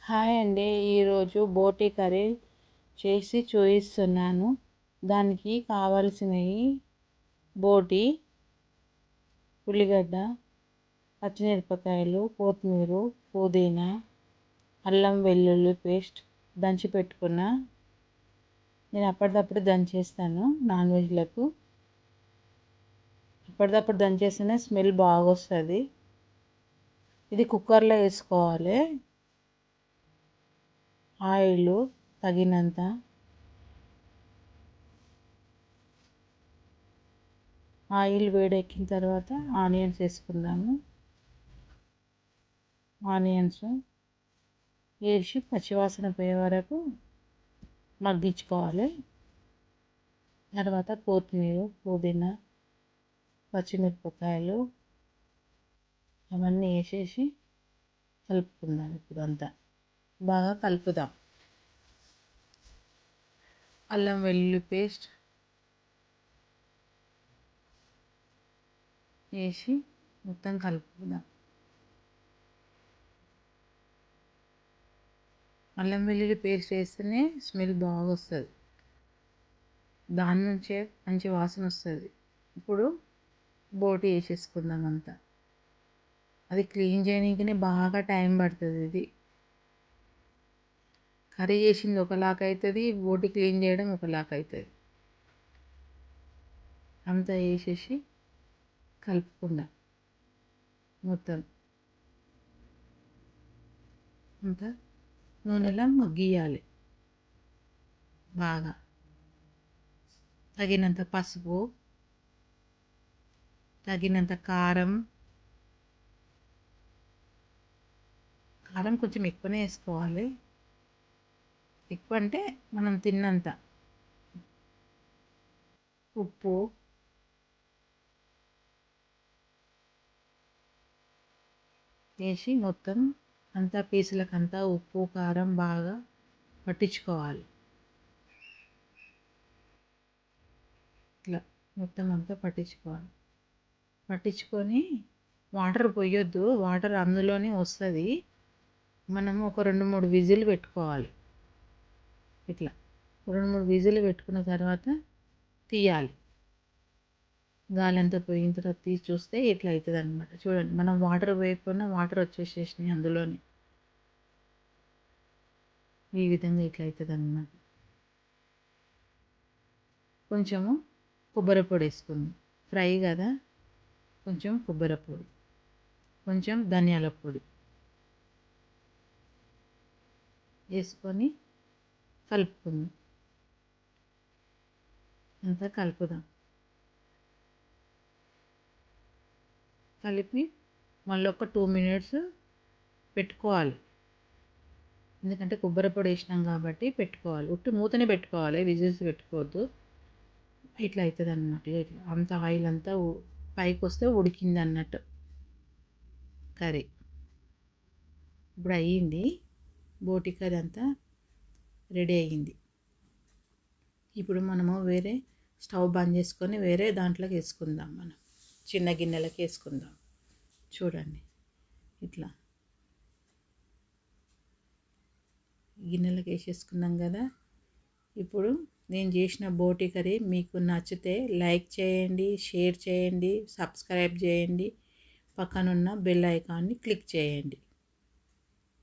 Hi అండి. ఈరోజు బోటి కర్రీ చేసి చూపిస్తున్నాను. దానికి కావాల్సినవి బోటి, ఉల్లిగడ్డ, పచ్చిమిరపకాయలు, కొత్తిమీర, పుదీనా, అల్లం వెల్లుల్లి పేస్ట్ దంచి పెట్టుకున్న. నేను అప్పటిదప్పుడు దంచేస్తాను. నాన్ వెజ్లకు అప్పటిదప్పుడు దంచేస్తేనే స్మెల్ బాగా వస్తుంది. ఇది కుక్కర్లో వేసుకోవాలి. ఆయిల్ తగినంత, ఆయిల్ వేడెక్కిన తర్వాత ఆనియన్స్ వేసుకుందాము. ఆనియన్స్ వేసి పచ్చివాసన పోయే వరకు మగ్గించుకోవాలి. తర్వాత కొత్తిమీర, పుదీనా, పచ్చిమిరపకాయలు అవన్నీ వేసేసి కలుపుకుందాం. ఇప్పుడు అంతా బాగా కలుపుదాం. అల్లం వెల్లుల్లి పేస్ట్ వేసి మొత్తం కలుపుకుందాం. అల్లం వెల్లుల్లి పేస్ట్ వేస్తేనే స్మెల్ బాగా వస్తుంది. దాని నుంచే మంచి వాసన వస్తుంది. ఇప్పుడు బోటి వేసేసుకుందాం అంతా. అది క్లీన్ చేయడానికనే బాగా టైం పడుతుంది. ఇది కర్రీ చేసింది ఒకలాగా అవుతుంది, బోటి క్లీన్ చేయడం ఒకలాగా అవుతుంది. అంతా వేసేసి కలుపుకుందాం. మొత్తం అంతా నూనెలో మగ్గియాలి బాగా. తగినంత పసుపు, తగినంత కారం కొంచెం ఎక్కువనే వేసుకోవాలి. ఎక్కువ అంటే మనం తిన్నంత. ఉప్పు, వేసి మొత్తం అంతా పీసులకంతా ఉప్పు కారం బాగా పట్టించుకోవాలి. ఇట్లా మొత్తం అంతా పట్టించుకొని వాటర్ పోయొద్దు. వాటర్ అందులోనే వస్తుంది. మనం ఒక 2-3 విజిల్ పెట్టుకోవాలి. ఇట్లా 2-3 విజిల్ పెట్టుకున్న తర్వాత తీయాలి. గాలి అంతా పోయిన తర్వాత తీసి చూస్తే ఇట్లా అవుతుంది అనమాట. చూడండి, మనం వాటర్ వేయకుండా వాటర్ వచ్చేసేసినాయి అందులోని. ఈ విధంగా ఇట్లా అవుతుంది అన్నమాట. కొంచెము కొబ్బరి పొడి వేసుకుందాం. ఫ్రై కదా, కొంచెం కొబ్బరి పొడి, కొంచెం ధనియాల పొడి వేసుకొని కలుపుకుందాం. అంతా కలుపుదాం. కలిపి మళ్ళీ ఒక 2 మినిట్స్ పెట్టుకోవాలి. ఎందుకంటే కొబ్బరి పొడి వేసినాం కాబట్టి పెట్టుకోవాలి. ఉట్టి మూతనే పెట్టుకోవాలి, విజిల్స్ పెట్టుకోవద్దు. ఇట్లా అవుతుంది అన్నమాట. ఇట్లా అంత ఆయిల్ అంతా పైకి వస్తే ఉడికింది అన్నట్టు కర్రీ. ఇప్పుడు అయ్యింది. బోటి కర్రీ అంతా రెడీ అయ్యింది. ఇప్పుడు మనము వేరే స్టవ్ బంద్ చేసుకొని వేరే దాంట్లోకి వేసుకుందాం. మనం చిన్న గిన్నెలకి వేసుకుందాం. చూడండి, ఇట్లా గిన్నెలకు వేసేసుకున్నాం కదా. ఇప్పుడు నేను చేసిన బోటి కర్రీ మీకు నచ్చితే లైక్ చేయండి, షేర్ చేయండి, సబ్స్క్రైబ్ చేయండి, పక్కనున్న బెల్ ఐకాన్ని క్లిక్ చేయండి.